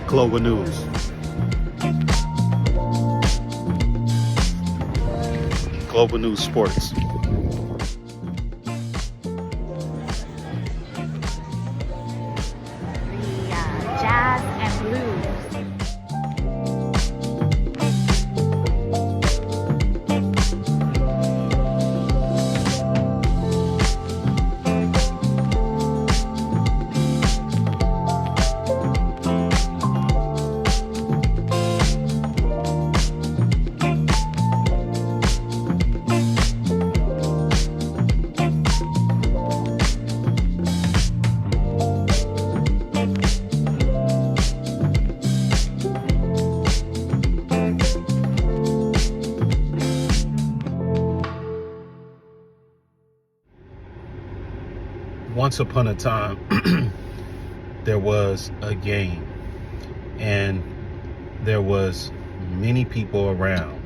Global News. Global News Sports. The jazz and blues. Once upon a time, there was a game, and there was many people around.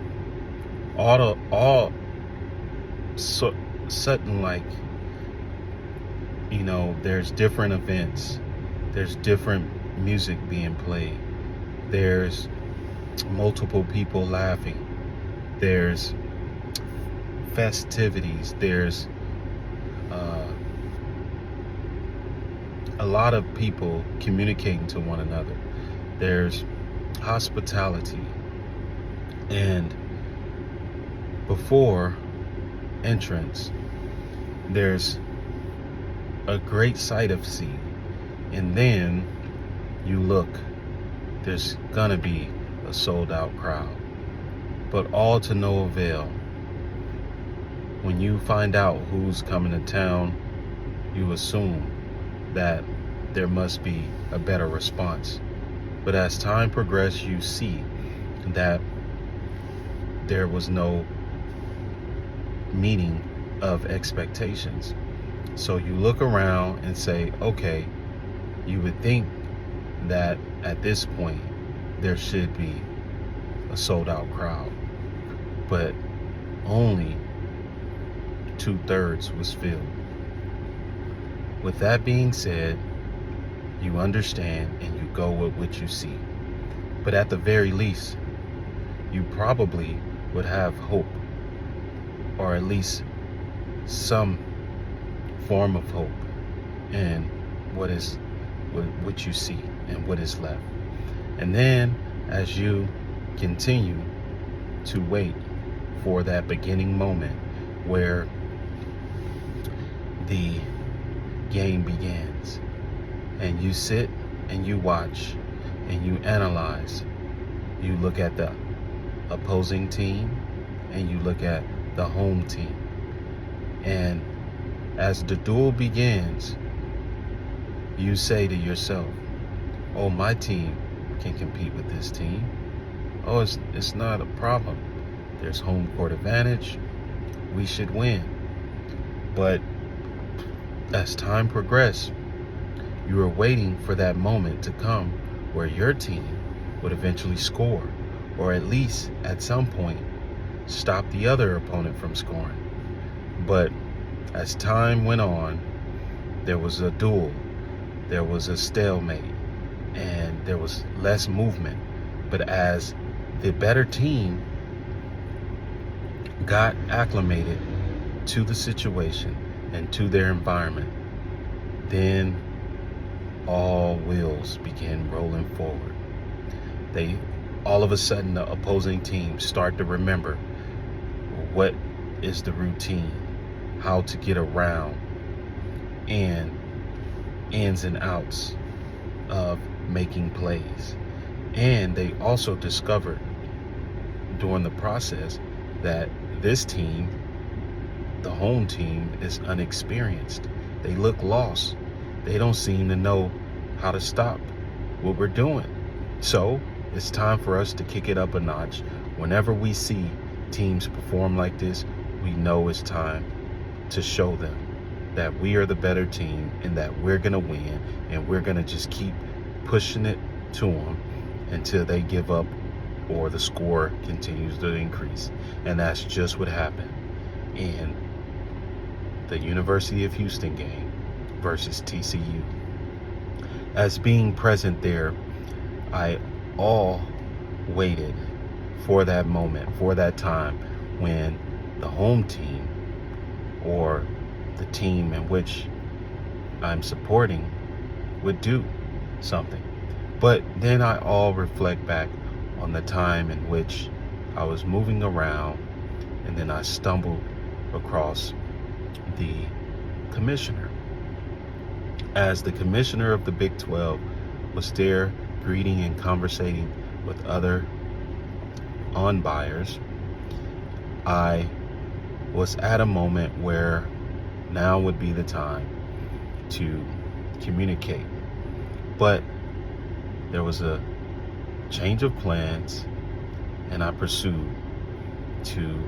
Sudden, like, there's different events. There's different music being played. There's multiple people laughing. There's festivities. There's a lot of people communicating to one another. There's hospitality. And before entrance, there's a great sight of scene. And then you look, there's gonna be a sold out crowd. But all to no avail. When you find out who's coming to town, you assume that there must be a better response. But as time progressed, you see that there was no meeting of expectations. So you look around and say, okay, you would think that at this point there should be a sold out crowd, but only 2/3 was filled. With that being said, you understand and you go with what you see. But at the very least, you probably would have hope, or at least some form of hope in what you see and what is left. And then as you continue to wait for that beginning moment where the game begins, and you sit and you watch and you analyze, you look at the opposing team and you look at the home team, and as the duel begins, you say to yourself, oh, my team can compete with this team. Oh, it's not a problem. There's home court advantage. We should win. But as time progressed, you were waiting for that moment to come where your team would eventually score, or at least at some point stop the other opponent from scoring. But as time went on, there was a duel, there was a stalemate, and there was less movement. But as the better team got acclimated to the situation and to their environment, then all wheels began rolling forward. All of a sudden, the opposing team start to remember what is the routine, how to get around, and ins and outs of making plays. And they also discovered during the process that this team, the home team, is unexperienced. They look lost. They don't seem to know how to stop what we're doing. So it's time for us to kick it up a notch. Whenever we see teams perform like this, we know it's time to show them that we are the better team and that we're going to win, and we're going to just keep pushing it to them until they give up or the score continues to increase. And that's just what happened in the University of Houston game versus TCU. As being present there, I all waited for that moment, for that time when the home team or the team in which I'm supporting would do something. But then I all reflect back on the time in which I was moving around and then I stumbled across the commissioner. As the commissioner of the Big 12 was there greeting and conversating with other on-buyers, I was at a moment where now would be the time to communicate. But there was a change of plans, and I pursued to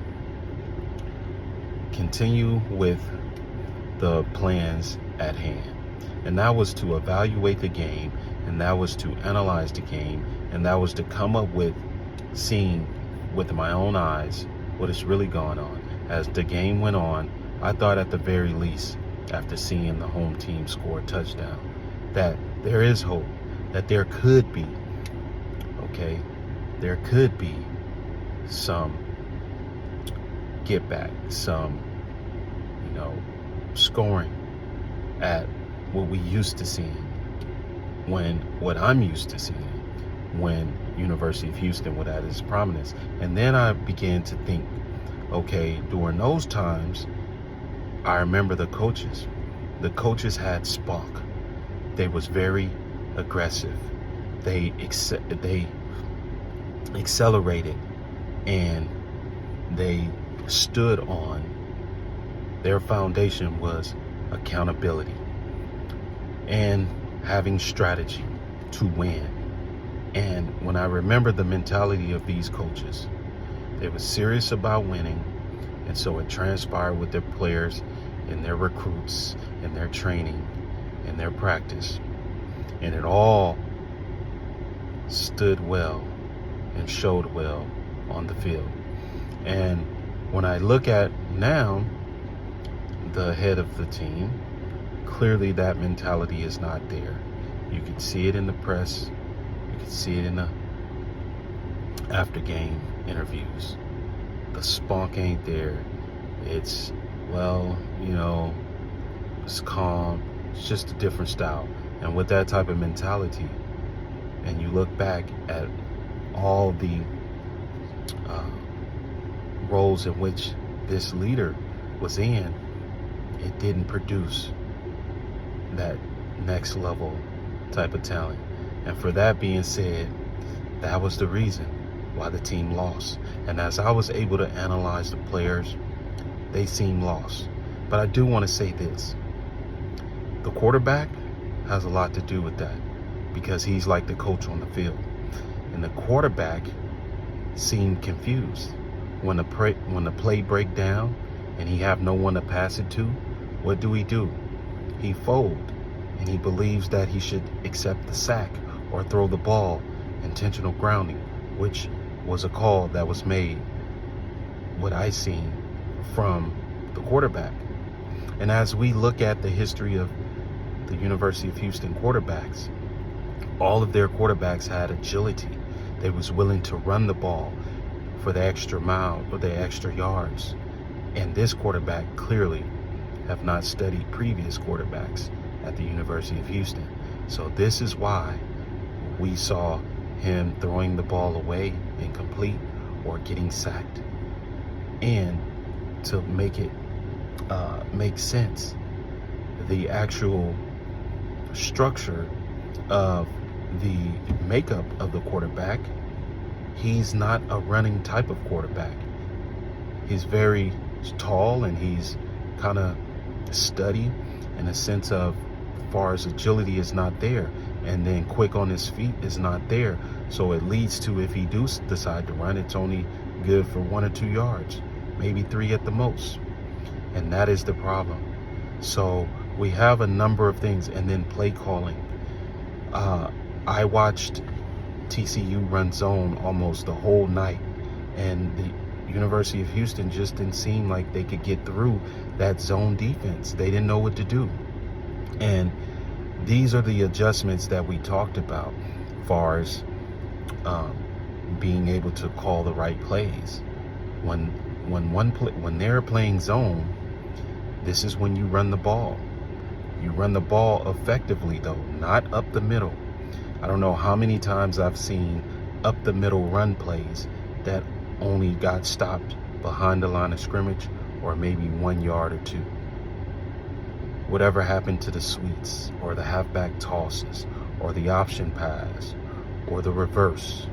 continue with the plans at hand. And that was to evaluate the game, and that was to analyze the game, and that was to come up with seeing with my own eyes what is really going on. As the game went on, I thought at the very least, after seeing the home team score a touchdown, that there is hope, that there could be, there could be some get back, some, scoring at what we used to seeing, what I'm used to seeing when University of Houston would add its prominence. And then I began to think, during those times, I remember the coaches. The coaches had spark. They was very aggressive. They accelerated, and they stood on their foundation was accountability and having strategy to win. And when I remember the mentality of these coaches, they were serious about winning, and so it transpired with their players and their recruits and their training and their practice, and it all stood well and showed well on the field. And when I look at now the head of the team, clearly that mentality is not there. You can see it in the press, you can see it in the after game interviews. The spunk ain't there. It's, it's calm. It's just a different style. And with that type of mentality, and you look back at all the roles in which this leader was in, it didn't produce that next level type of talent. And for that being said, that was the reason why the team lost. And as I was able to analyze the players, they seemed lost. But I do want to say this. The quarterback has a lot to do with that, because he's like the coach on the field. And the quarterback seemed confused. When the play break down and he have no one to pass it to, what do? He fold, and he believes that he should accept the sack or throw the ball, intentional grounding, which was a call that was made, what I seen from the quarterback. And as we look at the history of the University of Houston quarterbacks, all of their quarterbacks had agility. They was willing to run the ball for the extra mile or the extra yards. And this quarterback clearly have not studied previous quarterbacks at the University of Houston. So this is why we saw him throwing the ball away incomplete or getting sacked. And to make it make sense, the actual structure of the makeup of the quarterback, he's not a running type of quarterback. He's very tall, and he's kind of steady in a sense of, as far as agility is not there, and then quick on his feet is not there. So it leads to, if he do decide to run, it's only good for 1 or 2 yards, maybe 3 at the most. And that is the problem. So we have a number of things. And then play calling. I watched TCU run zone almost the whole night, and the University of Houston just didn't seem like they could get through that zone defense. They didn't know what to do. And these are the adjustments that we talked about, as far as being able to call the right plays. When they're playing zone, this is when you run the ball. You run the ball effectively, though, not up the middle. I don't know how many times I've seen up the middle run plays that only got stopped behind the line of scrimmage or maybe 1 yard or 2. Whatever happened to the sweeps or the halfback tosses or the option pass or the reverse?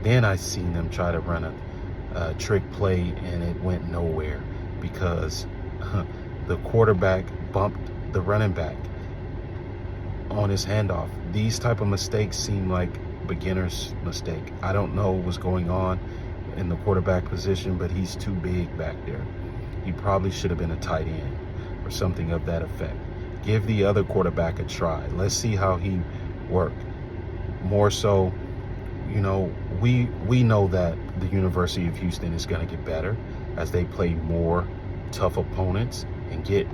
Then I seen them try to run a trick play and it went nowhere because the quarterback bumped the running back on his handoff. These type of mistakes seem like beginner's mistake. I don't know what's going on in the quarterback position, but he's too big back there. He probably should have been a tight end or something of that effect. Give the other quarterback a try. Let's see how he worked. More so, you know, we know that the University of Houston is going to get better as they play more tough opponents and get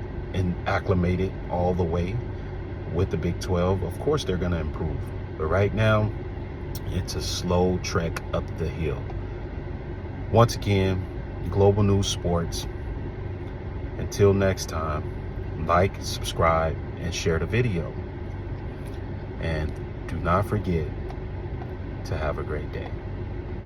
acclimated all the way with the Big 12. Of course they're going to improve, but right now it's a slow trek up the hill. Once again, Global News Sports. Until next time, like, subscribe, and share the video. And do not forget to have a great day.